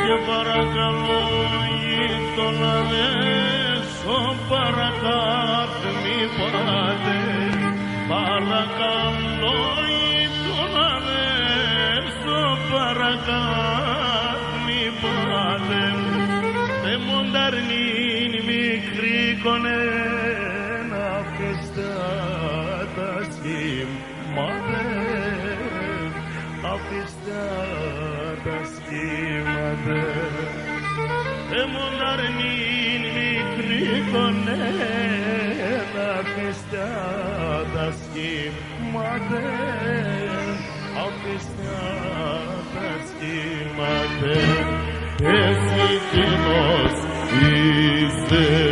και παρακαλώ τον αρέσω παρακάτω μη πάτε, παρακαλώ τον αρέσω παρακάτω μη πάτε, τε μονταρνήν μικρή κονένα φεστά τα σχήματα, αφιστά τα σχήματα. Μονταρνήν μικρή κονένα αφιστά τα σχήματα, αφιστά τα σχήματα. Εσύ κοινός είσαι